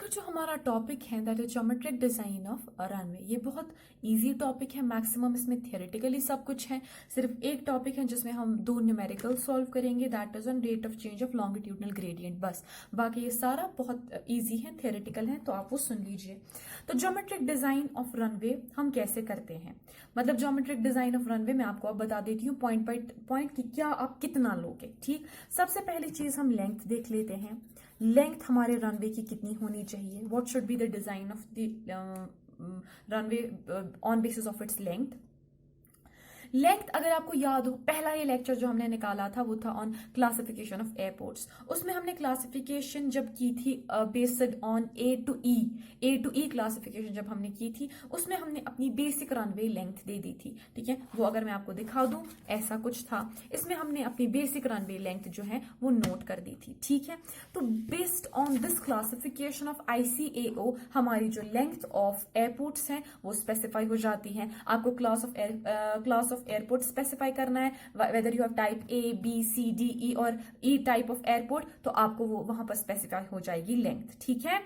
का जो हमारा टॉपिक है that is geometric design of runway. ये बहुत इजी टॉपिक है, मैक्सिमम इसमें थियोरेटिकली सब कुछ है। सिर्फ एक टॉपिक है जिसमें हम दो न्यूमेरिकल सॉल्व करेंगे, that is on rate of change of longitudinal gradient. बस बाकी ये सारा बहुत इजी है, थियोरेटिकल है, तो आप वो सुन लीजिए। तो ज्योमेट्रिक डिजाइन ऑफ रनवे हम कैसे करते हैं, मतलब ज्योमेट्रिक डिजाइन ऑफ रनवे मैं आपको अब बता देती हूँ पॉइंट बाय पॉइंट कि क्या आप कितना लोगे। ठीक, सबसे पहली चीज हम लेंथ देख लेते हैं। लेंथ हमारे रनवे की कितनी होनी चाहिए, what should be the design of the runway on basis of its length. Length अगर आपको याद हो, पहला ये लेक्चर जो हमने निकाला था वो था ऑन क्लासिफिकेशन ऑफ एयरपोर्ट्स। उसमें हमने क्लासिफिकेशन जब की थी based on A to E classification जब हमने की थी, उसमें हमने अपनी बेसिक रनवे लेंथ दे दी थी। ठीक है, वो अगर मैं आपको दिखा दूं ऐसा कुछ था। इसमें हमने अपनी बेसिक रनवे लेंथ जो है वो नोट कर दी थी। ठीक है, तो based on this classification of ICAO हमारी जो लेंथ ऑफ एयरपोर्ट्स हैं वो स्पेसिफाई हो जाती है। आपको क्लास ऑफ एयरपोर्ट स्पेसिफाई करना है, whether you have type A B C D E और E टाइप ऑफ एयरपोर्ट, तो आपको वो वहां पर स्पेसिफाई हो जाएगी लेंथ। ठीक है,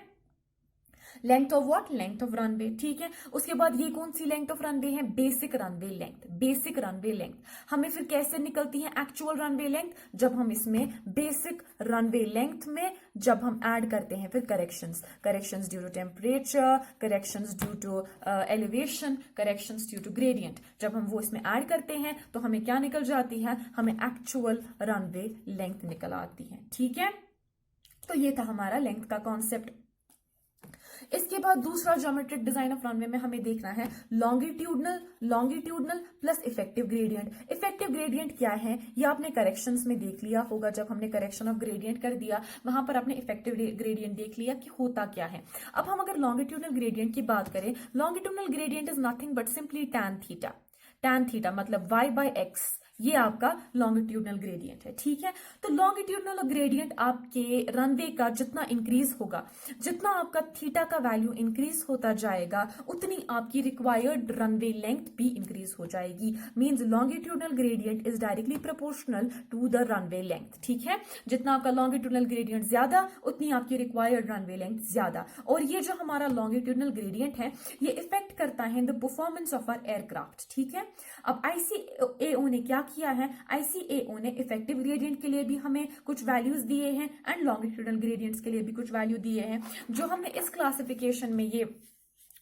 length of what, length of runway. ठीक है, उसके बाद ये कौन सी लेंथ ऑफ रनवे है, basic runway length. Basic runway length हमें फिर कैसे निकलती है एक्चुअल रनवे लेंथ, जब हम इसमें बेसिक रनवे लेंथ में जब हम ऐड करते हैं फिर corrections due to temperature, corrections due to elevation, corrections due to gradient, जब हम वो इसमें ऐड करते हैं तो हमें क्या निकल जाती है, हमें एक्चुअल रनवे लेंथ निकल आती है। ठीक है, तो ये था हमारा लेंथ का कॉन्सेप्ट। इसके बाद दूसरा ज्योमेट्रिक डिजाइन ऑफ रनवे में हमें देखना है longitudinal plus effective gradient. Effective gradient क्या है, ये आपने करेक्शंस में देख लिया होगा, जब हमने करेक्शन ऑफ ग्रेडियंट कर दिया वहां पर आपने इफेक्टिव ग्रेडियंट देख लिया कि होता क्या है। अब हम अगर लॉन्गिट्यूडनल ग्रेडियंट की बात करें, longitudinal gradient is nothing but simply tan theta. Tan theta मतलब y/x, ये आपका लॉन्गिट्यूडनल ग्रेडियंट है। ठीक है, तो लॉन्गिट्यूडनल ग्रेडियंट आपके रनवे का जितना इंक्रीज होगा, जितना आपका थीटा का वैल्यू इंक्रीज होता जाएगा, उतनी आपकी रिक्वायर्ड रनवे लेंथ भी इंक्रीज हो जाएगी। Means longitudinal gradient is directly proportional to the runway length. ठीक है, जितना आपका लॉन्गिट्यूडनल ग्रेडियंट ज्यादा, उतनी आपकी रिक्वायर्ड रनवे लेंथ ज्यादा। और ये जो हमारा लॉन्गिट्यूडनल ग्रेडियंट है ये इफेक्ट करता है the performance of our aircraft. ठीक है, अब ICAO ने क्या किया है, ICAO ने इफेक्टिव ग्रेडियंट के लिए भी हमें कुछ वैल्यूज दिए हैं एंड लॉन्गिट्यूडनल ग्रेडियंट्स के लिए भी कुछ वैल्यू दिए हैं। जो हमने इस क्लासिफिकेशन में ये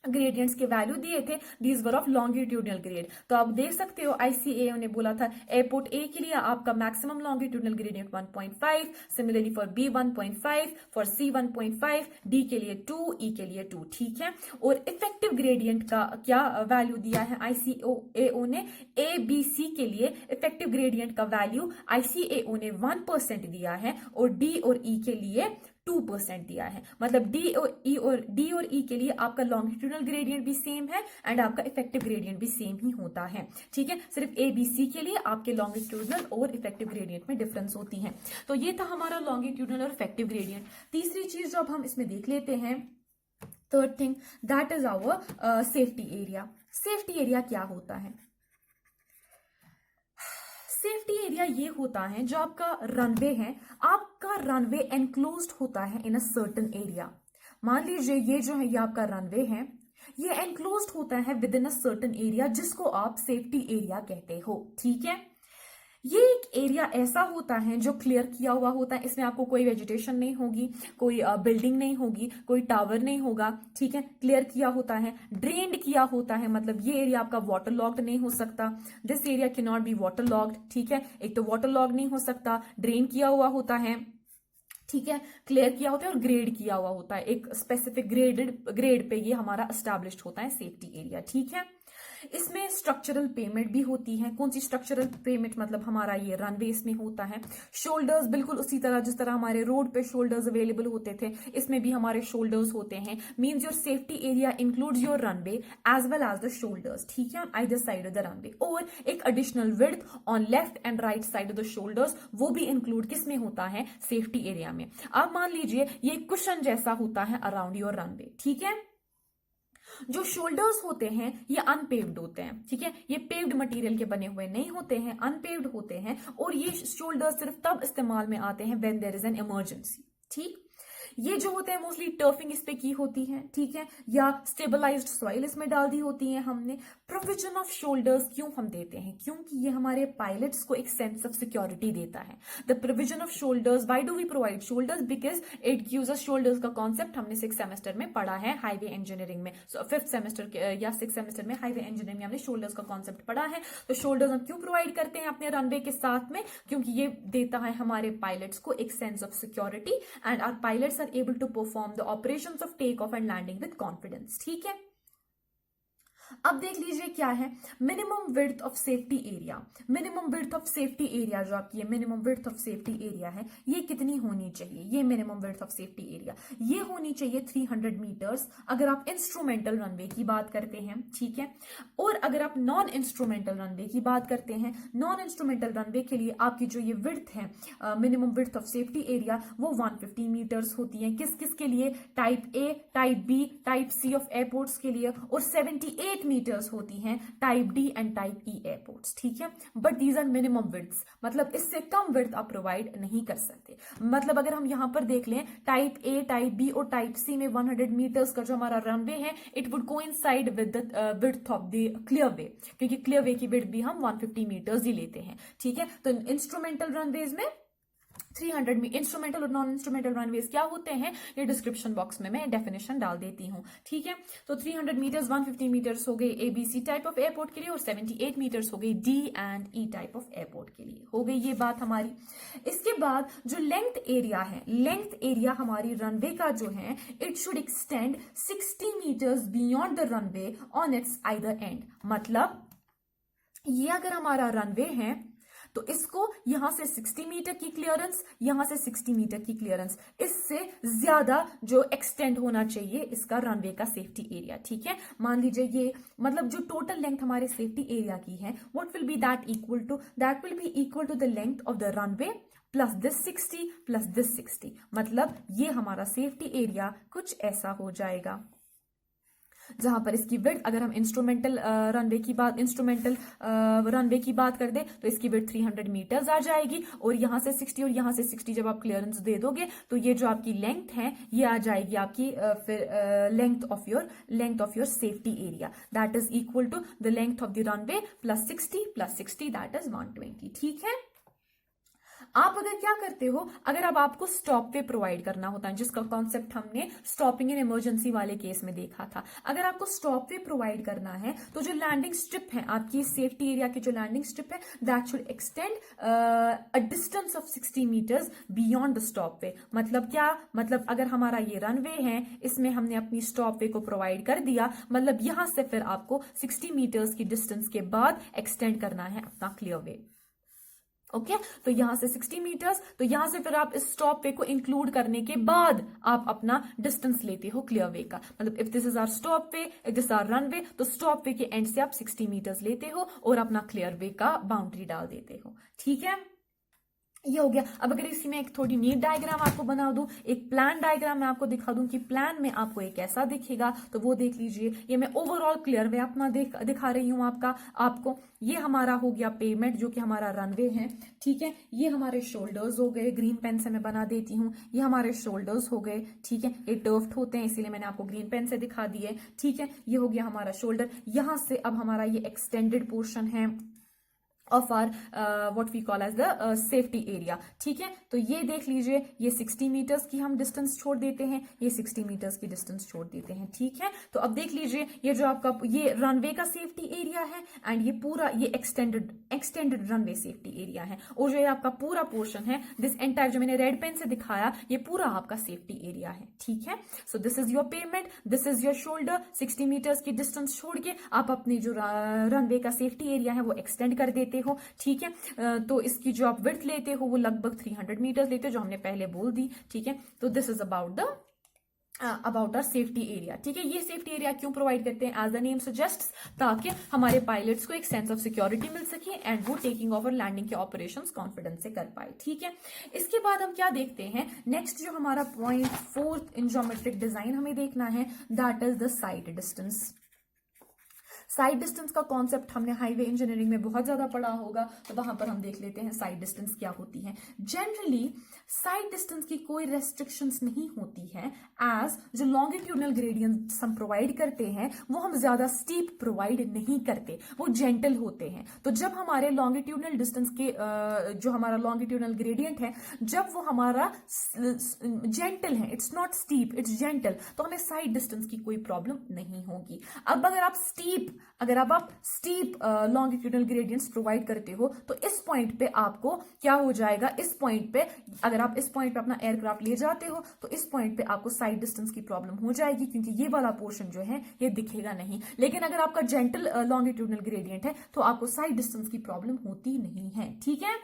ग्रेडियंट्स के वैल्यू दिए थे, these were of longitudinal grade. तो आप देख सकते हो ICAO ने बोला था एयरपोर्ट A के लिए आपका maximum longitudinal gradient 1.5, similarly for B 1.5, for C 1.5, D के लिए 2, E के लिए 2। ठीक है, और इफेक्टिव ग्रेडियंट का क्या वैल्यू दिया है ICAO ने, ABC के लिए इफेक्टिव ग्रेडियंट का वैल्यू ICAO ने 1% दिया है और D और E के लिए 2% दिया है। मतलब D और E के लिए आपका लॉन्गिट्यूडनल ग्रेडियंट भी सेम है एंड आपका इफेक्टिव ग्रेडियंट भी सेम ही होता है। ठीक है, सिर्फ ABC के लिए आपके लॉन्गिट्यूडनल और इफेक्टिव ग्रेडियंट में डिफरेंस होती है। तो ये था हमारा लॉन्गिट्यूडनल और इफेक्टिव ग्रेडियंट। तीसरी चीज जो अब हम इसमें देख लेते हैं, third thing, that is our safety area. Safety area क्या होता है, सेफ्टी एरिया ये होता है जो आपका रनवे है, आपका रनवे एनक्लोज्ड होता है इन अ सर्टेन एरिया। मान लीजिए ये जो है ये आपका रनवे है, ये एनक्लोज्ड होता है with in a certain area जिसको आप सेफ्टी एरिया कहते हो। ठीक है, ये एक एरिया ऐसा होता है जो क्लियर किया हुआ होता है, इसमें आपको कोई वेजिटेशन नहीं होगी, कोई बिल्डिंग नहीं होगी, कोई टावर नहीं होगा। ठीक है, क्लियर किया होता है, ड्रेन्ड किया होता है, मतलब ये एरिया आपका वाटर लॉक्ड नहीं हो सकता। This area can not be water locked. ठीक है, एक तो वाटर लॉक नहीं हो सकता, ड्रेन किया हुआ होता है। ठीक है, क्लियर किया होता है और ग्रेड किया हुआ होता है, एक स्पेसिफिक ग्रेड पे ये हमारा एस्टैब्लिश्ड होता है सेफ्टी एरिया। ठीक है, इसमें स्ट्रक्चरल पेमेंट भी होती है। कौन सी स्ट्रक्चरल पेमेंट, मतलब हमारा ये रनवे इसमें होता है। शोल्डर्स बिल्कुल उसी तरह जिस तरह हमारे रोड पे शोल्डर्स अवेलेबल होते थे, इसमें भी हमारे शोल्डर्स होते हैं। Means your safety area includes your runway as well as the shoulders. ठीक है, either side of the runway, और एक additional width on left and right side of the shoulders, वो भी इंक्लूड किस में होता है, सेफ्टी एरिया में। अब मान लीजिए ये कुशन जैसा होता है अराउंड योर रनवे। ठीक है, जो शोल्डर्स होते हैं ये अनपेव्ड होते हैं। ठीक है, ये पेव्ड मटेरियल के बने हुए नहीं होते हैं, अनपेव्ड होते हैं, और ये शोल्डर्स सिर्फ तब इस्तेमाल में आते हैं when there is an emergency. ठीक, ये जो होते हैं मोस्टली टर्फिंग इस पे की होती है, ठीक है, या स्टेबलाइज्ड सॉइल इसमें डाल दी होती है हमने। प्रोविजन ऑफ शोल्डर्स क्यों हम देते हैं? क्योंकि ये हमारे पायलट्स को एक सेंस ऑफ सिक्योरिटी देता है। The provision of shoulders, why do we provide shoulders? Because it gives us shoulders का कॉन्सेप्ट हमने 6th सेमेस्टर में पढ़ा है हाईवे इंजीनियरिंग में। सो 5th सेमेस्टर या 6th सेमेस्टर में हाईवे इंजीनियरिंग में हमने शोल्डर्स का कॉन्सेप्ट पढ़ा है। तो शोल्डर्स हम क्यों प्रोवाइड करते हैं अपने रनवे के साथ में? क्योंकि ये देता है हमारे पायलट्स को एक sense of security and our pilots are able to perform the operations of take off and landing with confidence, ठीक है। अब देख लीजिए क्या है minimum width of safety area. Minimum width of safety area जो आपकी minimum width of safety area है, ये कितनी होनी चाहिए? ये minimum width of safety area ये होनी चाहिए 300 मीटर्स अगर आप इंस्ट्रूमेंटल रनवे की बात करते हैं, ठीक है। और अगर आप नॉन इंस्ट्रूमेंटल रनवे की बात करते हैं, नॉन इंस्ट्रूमेंटल रनवे के लिए आपकी जो ये विड्थ है minimum width of safety area वो 150 मीटर्स होती है। किस किस के लिए? Type A, type B, type C of airports के लिए, और 78 मीटर्स होती हैं type D and type E airports, ठीक है। But these are minimum widths, मतलब इससे कम विड्थ आप प्रोवाइड नहीं कर सकते। मतलब अगर हम यहां पर देख लें टाइप ए, टाइप बी और टाइप सी में 100 मीटर्स का जो हमारा रनवे है it would coincide with the width of the clear way, क्योंकि क्लियर वे की विड्थ भी हम 150 मीटर्स ही लेते हैं, ठीक है। तो इंस्ट्रूमेंटल रनवेज में 300 में इंस्ट्रूमेंटल और नॉन इंस्ट्रूमेंटल रनवेज क्या होते हैं ये डिस्क्रिप्शन बॉक्स में मैं डेफिनेशन डाल देती हूं, ठीक है। तो 300 मीटर्स 150 मीटर्स हो गए एबीसी टाइप ऑफ एयरपोर्ट के लिए, और 78 मीटर्स हो गई D and E type of airport के लिए। हो गई ये बात हमारी। इसके बाद जो लेंथ एरिया है, लेंथ एरिया हमारी रनवे का जो है it should extend 60 metres beyond the runway on its either end. मतलब ये अगर हमारा रनवे है तो इसको यहां से 60 मीटर की क्लियरेंस, यहां से 60 मीटर की क्लियरेंस, इससे ज्यादा जो एक्सटेंड होना चाहिए इसका रनवे का सेफ्टी एरिया, ठीक है। मान लीजिए ये मतलब जो टोटल लेंथ हमारे सेफ्टी एरिया की है what will be that equal to? That will be equal to the length of the runway plus this 60 plus this 60। मतलब ये हमारा सेफ्टी एरिया कुछ ऐसा हो जाएगा, जहां पर इसकी विड्थ अगर हम इंस्ट्रूमेंटल रनवे की बात कर दें तो इसकी विड्थ 300 मीटर्स आ जाएगी, और यहां से 60 और यहां से 60 जब आप क्लियरेंस दे दोगे तो ये जो आपकी लेंथ है ये आ जाएगी आपकी फिर length of your safety area, that is equal to the length of the runway plus 60 that is 120, ठीक है। आप अगर क्या करते हो, अगर अब आपको स्टॉप वे प्रोवाइड करना होता है, जिसका कॉन्सेप्ट हमने स्टॉपिंग इन इमरजेंसी वाले केस में देखा था, अगर आपको स्टॉप वे प्रोवाइड करना है तो जो लैंडिंग स्ट्रिप है आपकी सेफ्टी एरिया की, जो लैंडिंग स्ट्रिप है that should extend a distance of 60 metres beyond the stopway. मतलब क्या? मतलब अगर हमारा ये रनवे है इसमें हमने अपनी स्टॉप वे को प्रोवाइड कर दिया, मतलब यहां से फिर आपको 60 मीटर्स की डिस्टेंस के बाद एक्सटेंड करना है अपना क्लियर वे, ओके। तो यहां से 60 मीटर्स, तो यहां से फिर आप इस स्टॉप वे को इंक्लूड करने के बाद आप अपना डिस्टेंस लेते हो क्लियर वे का। मतलब if this is our stop way, if this our runway, तो स्टॉप वे के एंड से आप 60 मीटर्स लेते हो और अपना क्लियर वे का बाउंड्री डाल देते हो, ठीक है। ये हो गया। अब अगर इसी में एक थोड़ी नीट डायग्राम आपको बना दूं, एक प्लान डायग्राम मैं आपको दिखा दूं कि प्लान में आपको एक ऐसा दिखेगा, तो वो देख लीजिए। ये मैं ओवरऑल क्लियर वे अपना दिखा रही हूं आपको। ये हमारा हो गया पेमेंट जो कि हमारा रनवे है, ठीक है। ये हमारे शोल्डर्स हो गए, ग्रीन पेन से मैं बना देती हूँ। ये हमारे शोल्डर्स हो गए, ठीक है। ये टर्फ्ड होते हैं इसीलिए मैंने आपको ग्रीन पेन से दिखा दिए, ठीक है। ये हो गया हमारा शोल्डर। यहां से अब हमारा ये एक्सटेंडेड पोर्शन है of or what we call as the safety area, ठीक है। तो ये देख लीजिए, ये 60 मीटर्स की हम डिस्टेंस छोड़ देते हैं, ये 60 मीटर्स की डिस्टेंस छोड़ देते हैं, ठीक है। तो अब देख लीजिए ये जो आपका ये रनवे का सेफ्टी एरिया है एंड ये पूरा ये एक्सटेंडेड रनवे सेफ्टी एरिया है, और जो ये आपका पूरा पोर्शन है दिस एंटायर जो मैंने रेड पेन से दिखाया ये पूरा आपका सेफ्टी एरिया है, ठीक है। So this is your pavement, this is your shoulder. 60 metres की डिस्टेंस छोड़ के आप अपनी जो रनवे का सेफ्टी एरिया है वो एक्सटेंड कर देते हो, ठीक है। तो इसकी जो आप विड्थ लेते हो वो लगभग 300 मीटर्स लेते हो, जो हमने पहले बोल दी, ठीक है। तो this is about our safety area, ठीक है। ये सेफ्टी एरिया क्यों प्रोवाइड करते हैं? एज द नेम सजेस्ट्स, ताकि हमारे पायलट्स को एक सेंस ऑफ सिक्योरिटी मिल सके एंड वो टेकिंग ओवर लैंडिंग के ऑपरेशंस कॉन्फिडेंस से कर पाए, ठीक है। इसके बाद हम क्या देखते हैं नेक्स्ट, जो हमारा पॉइंट 4th इन ज्योमेट्रिक डिजाइन हमें देखना है that is the side distance. Side distance का कॉन्सेप्ट हमने हाईवे इंजीनियरिंग में बहुत ज्यादा पढ़ा होगा, तो वहां पर हम देख लेते हैं साइड डिस्टेंस क्या होती है। जनरली साइड डिस्टेंस की कोई रेस्ट्रिक्शंस नहीं होती है, एज जो लॉन्गिट्यूडनल ग्रेडियंट्स हम प्रोवाइड करते हैं वो हम ज्यादा स्टीप प्रोवाइड नहीं करते, वो जेंटल होते हैं। तो जब हमारे लॉन्गिट्यूडनल डिस्टेंस के जो हमारा लॉन्गिट्यूडनल ग्रेडियंट है जब वो हमारा जेंटल है, it's not steep, it's gentle, तो हमें साइड डिस्टेंस की कोई प्रॉब्लम नहीं होगी। अब अगर आप स्टीप लॉन्गिट्यूडनल ग्रेडियंट्स प्रोवाइड करते हो तो इस पॉइंट पे आपको क्या हो जाएगा, इस पॉइंट पे अगर आप इस पॉइंट पे अपना एयरक्राफ्ट ले जाते हो तो इस पॉइंट पे आपको साइड डिस्टेंस की प्रॉब्लम हो जाएगी, क्योंकि ये वाला पोर्शन जो है ये दिखेगा नहीं। लेकिन अगर आपका जेंटल लॉन्गिट्यूडनल ग्रेडियंट है तो आपको साइड डिस्टेंस की प्रॉब्लम होती नहीं है, ठीक है।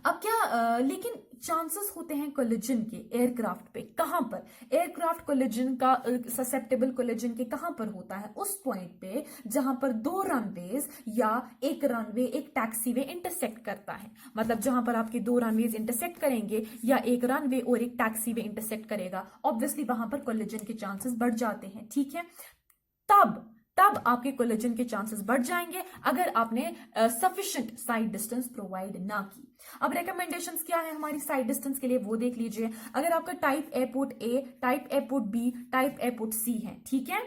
अब क्या लेकिन चांसेस होते हैं कोलिजन के एयरक्राफ्ट पे, कहां पर एयरक्राफ्ट कोलिजन का ससेप्टेबल कोलिजन के कहां पर होता है, उस पॉइंट पे जहां पर दो रनवेज या एक रनवे एक टैक्सीवे इंटरसेक्ट करता है। मतलब जहां पर आपके दो रनवेज इंटरसेक्ट करेंगे या एक रनवे और एक टैक्सीवे इंटरसेक्ट करेगा, ऑब्वियसली वहां पर कोलिजन के चांसेस बढ़ जाते हैं, ठीक है। तब आपके कोलिजन के चांसेस बढ़ जाएंगे अगर आपने सफिशिएंट साइड डिस्टेंस प्रोवाइड ना की। अब रिकमेंडेशंस क्या है हमारी साइड डिस्टेंस के लिए, वो देख लीजिए। अगर आपका type airport A, type airport B, type airport C है, ठीक है,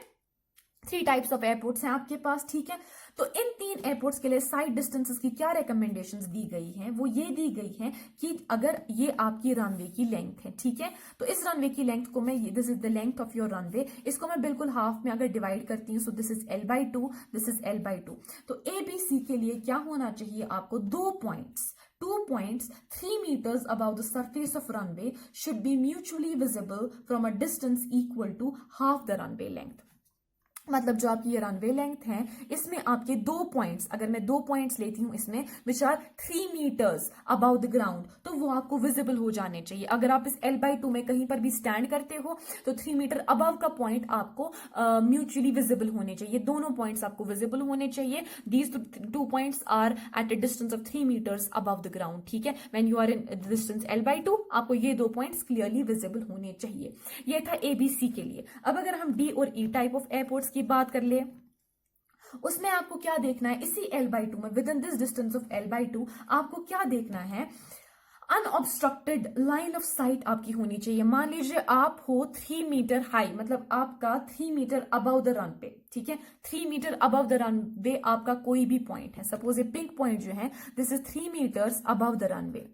3 टाइप्स ऑफ एयरपोर्ट्स हैं आपके पास, ठीक है। तो इन 3 एयरपोर्ट्स के लिए साइड डिस्टेंसेस की क्या रिकमेंडेशंस दी गई हैं, वो ये दी गई हैं कि अगर ये आपकी रनवे की लेंथ है, ठीक है, तो इस रनवे की लेंथ को मैं, this is the length of your runway, इसको मैं बिल्कुल हाफ में अगर डिवाइड करती हूँ, सो this is L/2, this is L/2। तो ABC के लिए क्या होना चाहिए आपको, 2 points 3 meters above the surface of runway should be mutually visible from a distance equal to half the runway length। मतलब जो आपकी ये रनवे लेंथ है इसमें आपके 2 पॉइंट्स, अगर मैं 2 पॉइंट्स लेती हूं इसमें which are 3 meters above the ground, तो वो आपको विजिबल हो जाने चाहिए। अगर आप इस L/2 में कहीं पर भी स्टैंड करते हो तो 3 मीटर अबाव का पॉइंट आपको म्यूचुअली विजिबल होने चाहिए, दोनों पॉइंट्स आपको विजिबल होने चाहिए। These 2 points are at a distance of 3 meters above the ground, ठीक है। When you are in distance L/2 आपको ये 2 पॉइंट्स क्लियरली विजिबल होने चाहिए। ये था ABC के लिए। अब अगर हम D और E टाइप ऑफ एयरपोर्ट्स की बात कर ले, उसमें आपको क्या देखना है, इसी L/2 में, with in this distance of L/2 आपको क्या देखना है, अनऑब्स्ट्रक्टेड लाइन ऑफ साइट आपकी होनी चाहिए। मान लीजिए आप हो 3 मीटर हाई, मतलब आपका 3 मीटर अबव द रन पे, ठीक है, 3 मीटर अबव द रन वे आपका कोई भी पॉइंट है। सपोज ए पिंक पॉइंट जो है this is 3 meters above the runway,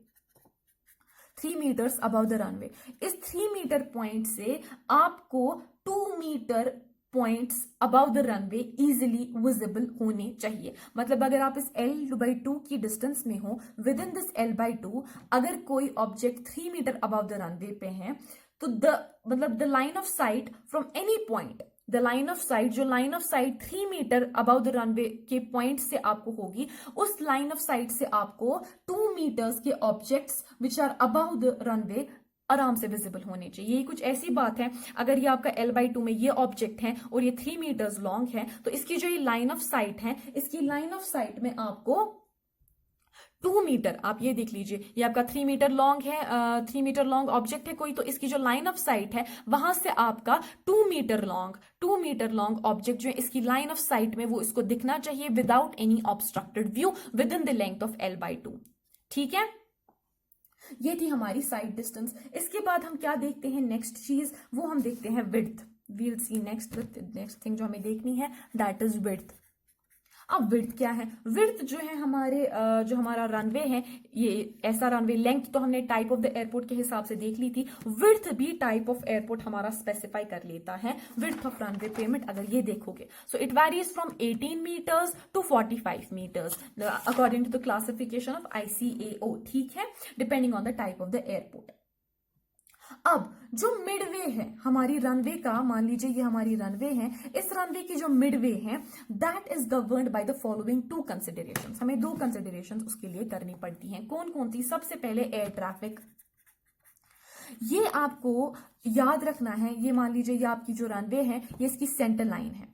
3 meters above the runway. इस 3 मीटर पॉइंट से आपको 2 metre points above the runway easily visible होने चाहिए। मतलब अगर आप इस L/2 की डिस्टेंस में हो, विद इन दिस L/2 अगर कोई object 3 metre above the runway पे है तो the line of sight from any point, the line of sight, जो line of sight 3 metre above the runway के पॉइंट से आपको होगी, उस लाइन ऑफ साइट से आपको 2 meters के objects which are above the runway आराम से विजिबल होने चाहिए। ये कुछ ऐसी बात है, अगर ये आपका L/2 में ये ऑब्जेक्ट है और ये 3 meters लॉन्ग है, तो इसकी जो ये लाइन ऑफ साइट है, इसकी लाइन ऑफ साइट में आपको 2 मीटर, आप ये देख लीजिए, ये आपका 3 मीटर लॉन्ग है, 3 मीटर लॉन्ग ऑब्जेक्ट है कोई, तो इसकी जो लाइन ऑफ साइट है वहां से आपका 2 मीटर लॉन्ग ऑब्जेक्ट जो है इसकी लाइन ऑफ साइट में वो इसको दिखना चाहिए without any obstructed view with in the length of L/2, ठीक है। ये थी हमारी साइड डिस्टेंस। इसके बाद हम क्या देखते हैं, नेक्स्ट चीज वो हम देखते हैं विड्थ। वील सी नेक्स्ट थिंग जो हमें देखनी है, दैट इज विड्थ। अब विड्थ क्या है, विड्थ जो है हमारे जो हमारा रनवे है, ये ऐसा रनवे, लेंथ तो हमने टाइप ऑफ द एयरपोर्ट के हिसाब से देख ली थी, विड्थ भी टाइप ऑफ एयरपोर्ट हमारा स्पेसिफाई कर लेता है। विड्थ ऑफ रनवे पेमेंट अगर ये देखोगे, so it varies from 18 meters to 45 meters according to the classification of ICAO, ठीक है, depending on the type of the airport. अब जो मिडवे है हमारी रनवे का, मान लीजिए ये हमारी रनवे है, इस रनवे की जो मिडवे है that is governed by the following 2 considerations। हमें 2 considerations उसके लिए करनी पड़ती हैं। कौन कौन सी, सबसे पहले एयर ट्रैफिक। ये आपको याद रखना है, ये मान लीजिए ये आपकी जो रनवे है ये इसकी सेंटर लाइन है,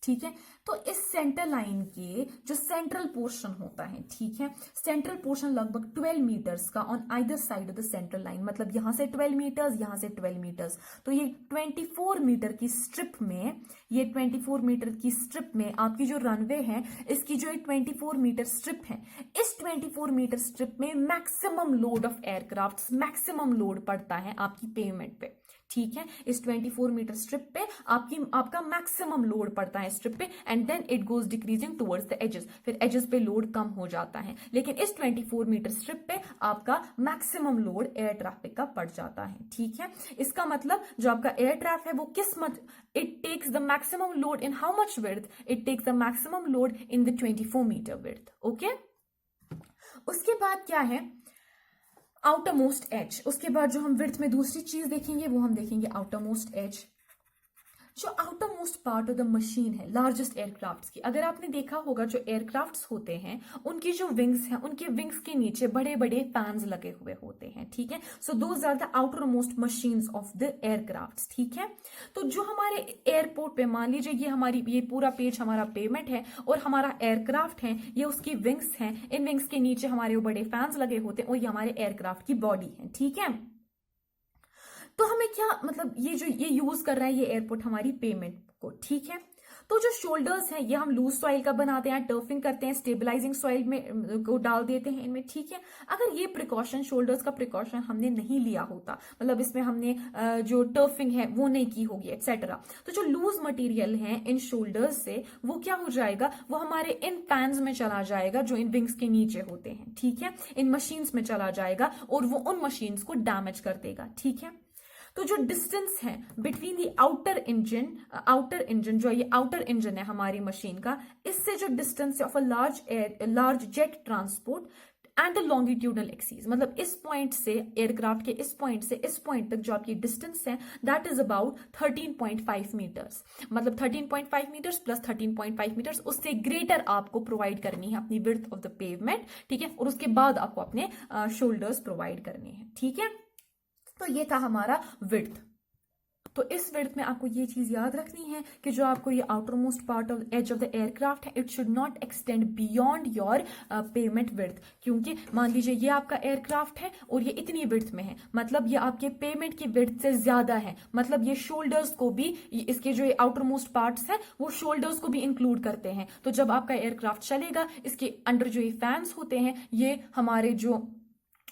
ठीक है। तो इस सेंटर लाइन के जो सेंट्रल पोर्शन होता है, ठीक है, सेंट्रल पोर्शन लगभग 12 मीटर्स का on either side of the central line, मतलब यहां से 12 मीटर्स, यहां से 12 मीटर्स, तो ये 24 मीटर की स्ट्रिप में, ये 24 मीटर की स्ट्रिप में आपकी जो रनवे है, इसकी जो 24 मीटर स्ट्रिप है, इस 24 मीटर स्ट्रिप में maximum load of aircraft, maximum load पड़ता है आपकी पेमेंट पे, ठीक है। इस 24 मीटर स्ट्रिप पे आपका मैक्सिमम लोड पड़ता है स्ट्रिप पे, and then it goes decreasing towards the edges, फिर एजेस पे लोड कम हो जाता है, लेकिन इस 24 मीटर स्ट्रिप पे आपका मैक्सिमम लोड एयर ट्रैफिक का पड़ जाता है, ठीक है। इसका मतलब जो आपका एयर ट्रैफिक है वो किस मत, it takes the maximum load in how much width, it takes the maximum load in the 24 metre width, okay. उसके बाद क्या है, आउटर मोस्ट एज। उसके बाद जो हम विड्थ में दूसरी चीज देखेंगे वो हम देखेंगे आउटर मोस्ट एज। जो outermost part of the machine है लार्जेस्ट एयरक्राफ्ट्स की, अगर आपने देखा होगा जो एयरक्राफ्ट्स होते हैं उनकी जो विंग्स हैं, उनके विंग्स के नीचे बड़े बड़े फैंस लगे हुए होते हैं, ठीक है। So those are the outermost machines of the aircrafts, ठीक है। तो जो हमारे एयरपोर्ट पे, मान लीजिए ये पूरा पेज हमारा पेमेंट है और हमारा एयरक्राफ्ट है, ये उसकी विंग्स हैं, इन विंग्स के नीचे हमारे वो बड़े फैंस लगे होते हैं और ये हमारे एयरक्राफ्ट की बॉडी है, ठीक है। तो हमें क्या मतलब, ये यूज कर रहा है ये एयरपोर्ट हमारी पेमेंट को, ठीक है। तो जो शोल्डर्स हैं ये हम लूज सॉइल का बनाते हैं, टर्फिंग करते हैं, स्टेबलाइजिंग सॉइल में को डाल देते हैं इनमें, ठीक है। अगर ये प्रिकॉशन, शोल्डर्स का प्रिकॉशन हमने नहीं लिया होता, मतलब इसमें हमने जो टर्फिंग है वो नहीं की होगी एक्सेट्रा, तो जो लूज मटेरियल है इन शोल्डर्स से वो क्या हो जाएगा, वो हमारे इन फैंस में चला जाएगा जो इन विंग्स के नीचे होते हैं, ठीक है, इन मशीन्स में चला जाएगा और वो उन मशीन्स को डैमेज कर देगा, ठीक है। तो जो डिस्टेंस है बिटवीन दी आउटर इंजन जो ये आउटर इंजन है हमारी मशीन का, इससे जो डिस्टेंस है of a large jet transport and the longitudinal axis, मतलब इस पॉइंट से, एयरक्राफ्ट के इस पॉइंट से इस पॉइंट तक जो आपकी डिस्टेंस है, दैट इज अबाउट 13.5 मीटर्स, मतलब 13.5 मीटर्स प्लस 13.5 मीटर्स, उससे ग्रेटर आपको प्रोवाइड करनी है अपनी विड्थ ऑफ द पेवमेंट, ठीक है, और उसके बाद आपको अपने शोल्डर्स प्रोवाइड करने हैं, ठीक है। तो ये था हमारा विड्थ। तो इस विड्थ में आपको ये चीज याद रखनी है कि जो आपको ये outermost part of edge of the aircraft है, it should not extend beyond your pavement width, क्योंकि मान लीजिए ये आपका एयरक्राफ्ट है और ये इतनी विड्थ में है, मतलब ये आपके पेमेंट की विड्थ से ज्यादा है, मतलब ये शोल्डर्स को भी, इसके जो आउटर मोस्ट पार्ट्स है वो शोल्डर्स को भी इंक्लूड करते हैं। तो जब आपका एयरक्राफ्ट चलेगा, इसके अंडर जो ये फैंस होते हैं, ये हमारे जो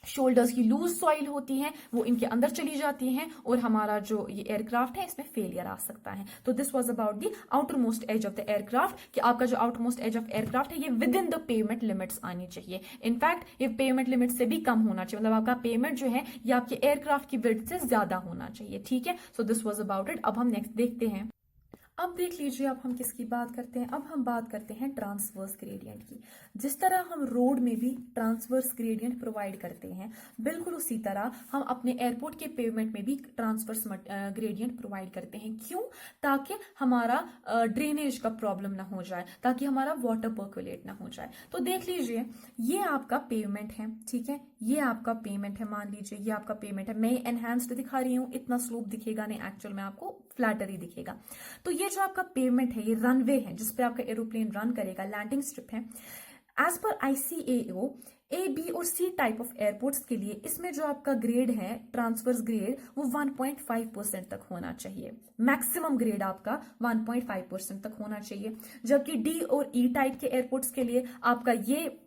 शोल्डर्स की लूज सॉइल होती है वो इनके अंदर चली जाती हैं और हमारा जो ये एयरक्राफ्ट है इसमें फेलियर आ सकता है। तो this was about the outermost edge of the aircraft, कि आपका जो outermost edge of aircraft है ये within the pavement limits आनी चाहिए। इनफैक्ट ये पेमेंट लिमिट से भी कम होना चाहिए, मतलब आपका पेमेंट जो है ये आपके एयरक्राफ्ट की विड्थ से ज्यादा होना चाहिए, ठीक है। So this was about it. अब हम नेक्स्ट देखते हैं। अब देख लीजिए, अब हम किसकी बात करते हैं, अब हम बात करते हैं ट्रांसवर्स ग्रेडियंट की। जिस तरह हम रोड में भी ट्रांसवर्स ग्रेडियंट प्रोवाइड करते हैं, बिल्कुल उसी तरह हम अपने एयरपोर्ट के पेवमेंट में भी ट्रांसवर्स ग्रेडियंट प्रोवाइड करते हैं। क्यों? ताकि हमारा ड्रेनेज का प्रॉब्लम ना हो जाए, ताकि हमारा वाटर पर्कुलेट ना हो जाए। तो देख लीजिए, ये आपका पेवमेंट है, ठीक है, ये आपका पेमेंट है, मान लीजिए ये आपका पेमेंट है। मैं एनहांस्ड दिखा रही हूँ, इतना स्लोप दिखेगा नहीं, एक्चुअल में आपको फ्लैटर ही दिखेगा। तो ये जो आपका पेवमेंट है, ये रनवे है जिस पे आपका एरोप्लेन रन करेगा, लैंडिंग स्ट्रिप है। As per ICAO A, B और C टाइप ऑफ एयरपोर्ट्स के लिए इसमें जो आपका ग्रेड है, ट्रांसवर्स ग्रेड, वो 1.5% तक होना चाहिए। मैक्सिमम ग्रेड आपका 1.5% तक होना चाहिए। जबकि D और E टाइप के एयरपोर्ट्स के लिए आपका ये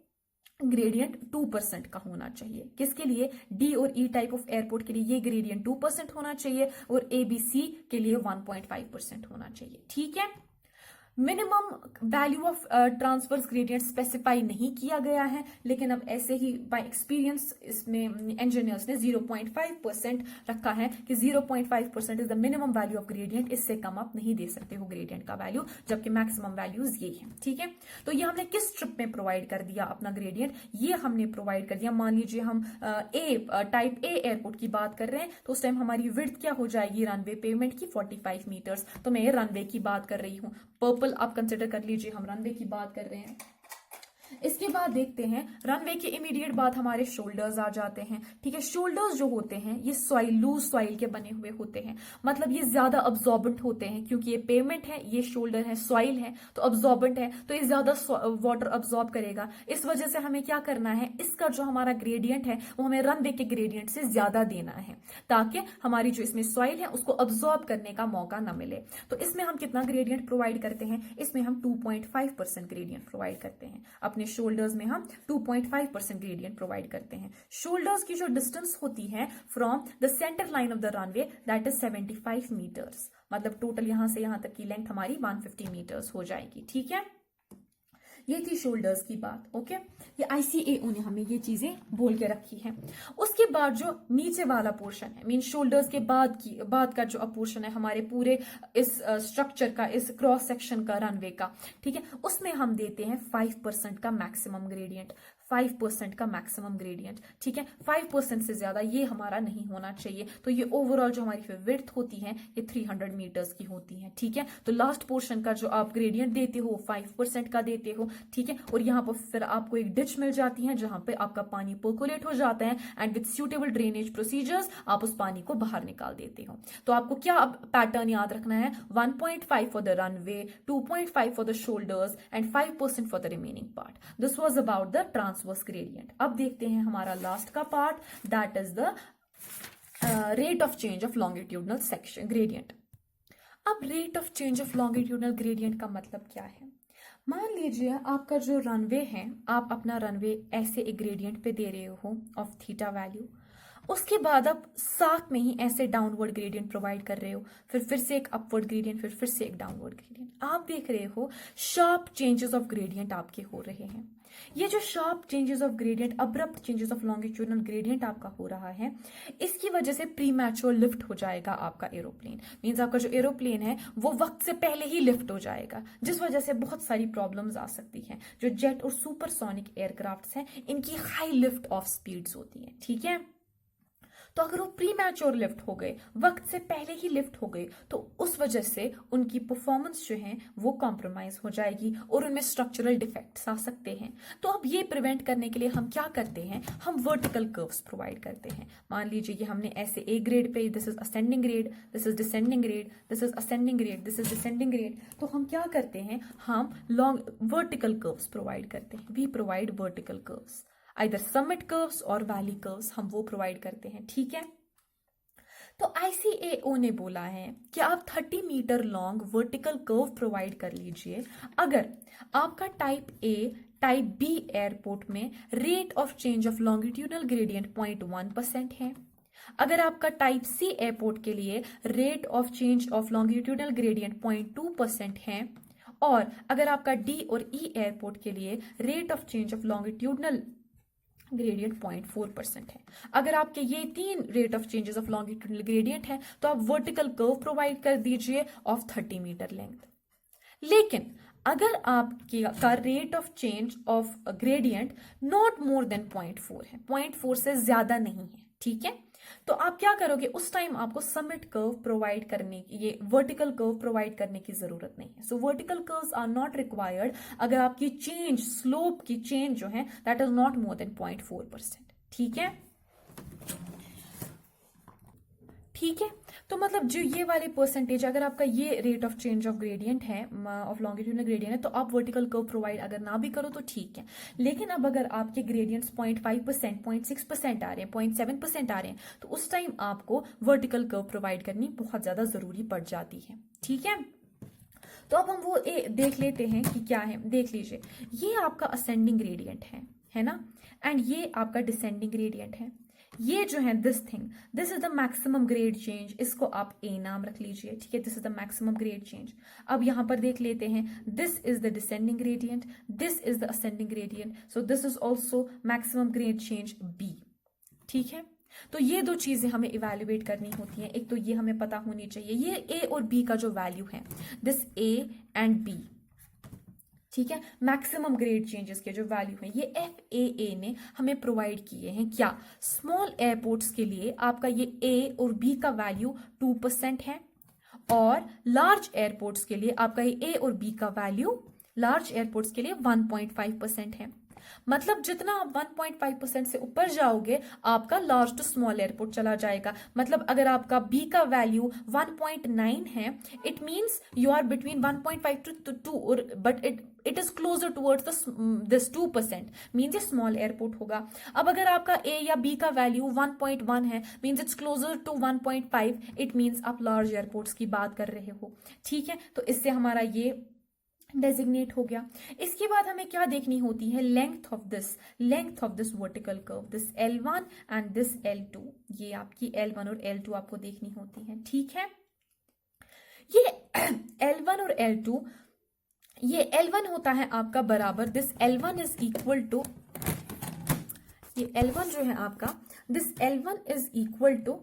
ग्रेडियंट 2% का होना चाहिए। किसके लिए? डी और ई टाइप ऑफ एयरपोर्ट के लिए ये ग्रेडियंट 2% होना चाहिए और ABC के लिए 1.5% होना चाहिए, ठीक है। Minimum value of transverse gradient specify नहीं किया गया है, लेकिन अब ऐसे ही बाय एक्सपीरियंस इसमें इंजीनियर्स ने 0.5% रखा है कि 0.5% is the minimum value of gradient, इससे कम आप नहीं दे सकते हो ग्रेडियंट का वैल्यू, जबकि मैक्सिमम वैल्यूज ये है, ठीक है। तो ये हमने किस स्ट्रिप में प्रोवाइड कर दिया अपना ग्रेडियंट, ये हमने प्रोवाइड कर दिया। मान लीजिए हम टाइप ए एयरपोर्ट की बात कर रहे हैं, तो उस टाइम हमारी विड्थ क्या हो जाएगी रनवे पेवमेंट की? 45 मीटर्स। तो मैं ये रनवे की बात कर रही हूँ। पर्पल आप कंसिडर कर लीजिए, हम रनवे की बात कर रहे हैं। इसके बाद देखते हैं रनवे के इमीडिएट बाद हमारे शोल्डर्स आ जाते हैं। ठीक है, शोल्डर्स जो होते हैं ये सॉइल, लूज सॉइल के बने हुए होते हैं, मतलब ये ज्यादा अब्सॉर्बेंट होते हैं, क्योंकि ये पेमेंट है, ये शोल्डर है, सॉइल है, तो अब्सॉर्बेंट है, तो ये ज्यादा वाटर अब्सॉर्ब करेगा। इस वजह से हमें क्या करना है, इसका जो हमारा ग्रेडियंट है वो हमें रनवे के ग्रेडियंट से ज्यादा देना है, ताकि हमारी जो इसमें सॉइल है उसको अब्सॉर्ब करने का मौका न मिले। तो इसमें हम कितना ग्रेडियंट प्रोवाइड करते हैं, इसमें हम 2.5% ग्रेडियंट प्रोवाइड करते हैं। अपने शोल्डर्स में हम 2.5% ग्रेडियंट प्रोवाइड करते हैं। शोल्डर्स की जो डिस्टेंस होती है from the centre line of the runway that is 75 metres, मतलब टोटल यहां से यहां तक की लेंथ हमारी 150 मीटर्स हो जाएगी। ठीक है, ये थी शोल्डर्स की बात। ओके, ये ICAO ने हमें ये चीजें बोल के रखी है। उसके बाद जो नीचे वाला पोर्शन है, मीन शोल्डर्स के बाद का जो पोर्शन है हमारे पूरे इस स्ट्रक्चर का, इस क्रॉस सेक्शन का, रनवे का, ठीक है, उसमें हम देते हैं 5% का मैक्सिमम ग्रेडियंट, 5% का मैक्सिमम ग्रेडियंट। ठीक है, 5% से ज्यादा ये हमारा नहीं होना चाहिए। तो ये ओवरऑल जो हमारी विड्थ होती है ये 300 मीटर्स की होती है। ठीक है, तो लास्ट पोर्शन का जो आप ग्रेडियंट देते हो 5% का देते हो। ठीक है, और यहाँ पर फिर आपको एक डिच मिल जाती है जहां पे आपका पानी पर्कुलेट हो जाता है, and with suitable drainage procedures आप उस पानी को बाहर निकाल देते हो। तो आपको क्या अब पैटर्न याद रखना है, 1.5 for the runway, 2.5 for the shoulders and 5% for the remaining part. This was about the transverse gradient. अब देखते हैं हमारा लास्ट का part, that is the rate of change of longitudinal section gradient. अब rate of change of longitudinal gradient का मतलब क्या है, मान लीजिए आपका जो रनवे है, आप अपना रनवे ऐसे एक ग्रेडियंट पे दे रहे हो ऑफ थीटा वैल्यू, उसके बाद आप साथ में ही ऐसे डाउनवर्ड ग्रेडियंट प्रोवाइड कर रहे हो, फिर से एक अपवर्ड ग्रेडियंट, फिर से एक डाउनवर्ड ग्रेडियंट। आप देख रहे हो शार्प चेंजेस ऑफ ग्रेडियंट आपके हो रहे हैं। ये जो sharp changes of gradient, abrupt changes of longitudinal gradient आपका हो रहा है, इसकी वजह से प्रीमैच्योर लिफ्ट हो जाएगा आपका एरोप्लेन। मींस आपका जो एरोप्लेन है वो वक्त से पहले ही लिफ्ट हो जाएगा, जिस वजह से बहुत सारी प्रॉब्लम्स आ सकती हैं। जो जेट और सुपरसोनिक एयरक्राफ्ट्स हैं इनकी हाई लिफ्ट ऑफ स्पीड्स होती है। ठीक है, तो अगर वो प्री मैच्योर लिफ्ट हो गए, वक्त से पहले ही लिफ्ट हो गए, तो उस वजह से उनकी परफॉर्मेंस जो है वो कॉम्प्रोमाइज हो जाएगी और उनमें स्ट्रक्चरल डिफेक्ट्स आ सकते हैं। तो अब ये प्रिवेंट करने के लिए हम क्या करते हैं, हम वर्टिकल कर्व्स प्रोवाइड करते हैं। मान लीजिए कि हमने ऐसे A grade pay, this is ascending grade, this is descending grade, this is ascending grade, this is descending grade, तो हम क्या करते हैं, हम लॉन्ग वर्टिकल कर्व्स प्रोवाइड करते हैं। We provide vertical curves, either summit curves और वैली कर्व्स, हम वो प्रोवाइड करते हैं। ठीक है, तो ICAO ने बोला है कि आप 30 metre long vertical curve provide कर लीजिए अगर आपका type A, type B airport में rate of change of longitudinal gradient 0.1% है, अगर आपका टाइप C एयरपोर्ट के लिए rate of change of longitudinal gradient 0.2% है, और अगर आपका D और E एयरपोर्ट के लिए rate of change of longitudinal gradient 0.4% है। अगर आपके ये 3 rate of changes of longitudinal gradient है तो आप वर्टिकल कर्व प्रोवाइड कर दीजिए ऑफ 30 मीटर लेंथ। लेकिन अगर आपके का rate of change of gradient not more than 0.4 है, 0.4 से ज्यादा नहीं है, ठीक है, तो आप क्या करोगे, उस टाइम आपको समिट कर्व प्रोवाइड करने की, ये वर्टिकल कर्व प्रोवाइड करने की जरूरत नहीं है। So vertical curves are not required अगर आपकी चेंज, स्लोप की चेंज जो है that is not more than 0.4%। ठीक है, ठीक है, तो मतलब जो ये वाले परसेंटेज, अगर आपका ये rate of change of gradient है, ऑफ लॉन्गिट्यूडनल ग्रेडियंट है, तो आप वर्टिकल कर्व प्रोवाइड अगर ना भी करो तो ठीक है। लेकिन अब अगर आपके ग्रेडियंट्स 0.5%, 0.6% आ रहे हैं, 0.7% आ रहे हैं, तो उस टाइम आपको वर्टिकल कर्व प्रोवाइड करनी बहुत ज्यादा जरूरी पड़ जाती है। ठीक है, तो अब हम वो देख लेते हैं कि क्या है। देख लीजिए, ये आपका असेंडिंग ग्रेडियंट है ना, एंड ये आपका डिसेंडिंग ग्रेडियंट है। ये जो है this is the maximum grade change, इसको आप ए नाम रख लीजिए। ठीक है, this is the maximum grade change. अब यहां पर देख लेते हैं, this is the descending gradient, this is the ascending gradient, so this is also maximum grade change B. ठीक है, तो ये दो चीजें हमें इवेल्युएट करनी होती हैं। एक तो ये हमें पता होनी चाहिए, ये ए और बी का जो वैल्यू है, दिस ए एंड बी, ठीक है, मैक्सिमम ग्रेड चेंजेस के जो वैल्यू हैं, ये FAA ने हमें प्रोवाइड किए हैं। क्या, स्मॉल एयरपोर्ट्स के लिए आपका ये A और B का वैल्यू 2% है, और लार्ज एयरपोर्ट्स के लिए आपका ये A और B का वैल्यू, लार्ज एयरपोर्ट्स के लिए 1.5% है। मतलब जितना आप 1.5% से ऊपर जाओगे आपका लार्ज टू स्मॉल एयरपोर्ट चला जाएगा। मतलब अगर आपका बी का वैल्यू 1.9 है, it means you are between 1.5 to 2, और but it is closer towards this 2%, means ये स्मॉल एयरपोर्ट होगा। अब अगर आपका ए या बी का वैल्यू 1.1 है, means it's closer to 1.5, it means आप लार्ज एयरपोर्ट्स की बात कर रहे हो। ठीक है, तो इससे हमारा ये डेजिग्नेट हो गया। इसके बाद हमें क्या देखनी होती है, length of this vertical curve, this L1 and this L2। ये आपकी L1 और L2 आपको देखनी होती है। ठीक है, ये L1 और L2, ये L1 होता है आपका बराबर, this L1 is equal to, ये L1 जो है आपका, this L1 is equal to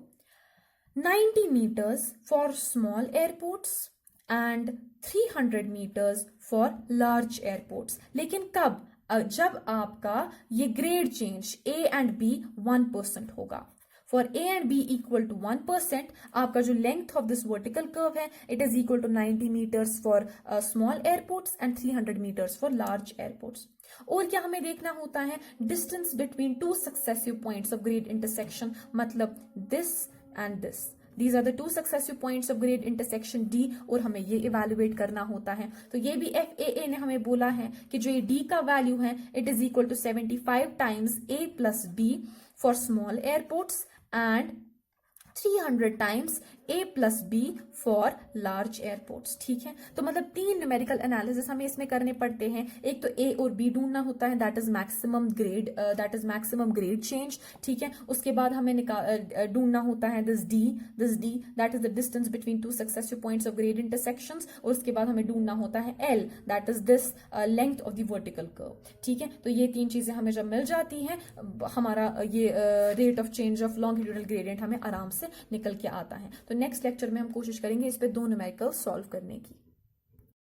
90 meters for small airports and 300 meters for large airports. लेकिन कब, जब आपका ये grade change A and B 1% होगा। For A and B equal to 1%, आपका जो length of this vertical curve है, it is equal to 90 meters for small airports and 300 meters for large airports. और क्या हमें देखना होता है, distance between two successive points of grade intersection, मतलब this and this, these are the two successive points of grade intersection D, और हमें ये इवेलुएट करना होता है। तो ये भी FAA ने हमें बोला है कि जो ये D का वैल्यू है, it is equal to 75 times A plus B for small airports and 300 times A plus B for large airports. ठीक है, तो मतलब 3 न्यूमेरिकल एनालिसिस हमें इसमें करने पड़ते हैं। एक तो A और B ढूंढना होता है, that is maximum grade change. ठीक है, उसके बाद हमें ढूंढना होता है this D, that is the distance between two successive points of grade intersections, और उसके बाद हमें ढूंढना होता है L, that is this length of the vertical curve. ठीक है, तो ये 3 चीजें हमें जब मिल जाती हैं, हमारा ये rate of change of longitudinal gradient हमें आराम से निकल के आता है। तो नेक्स्ट लेक्चर में हम कोशिश करेंगे इस पे 2 न्यूमेरिकल सॉल्व करने की।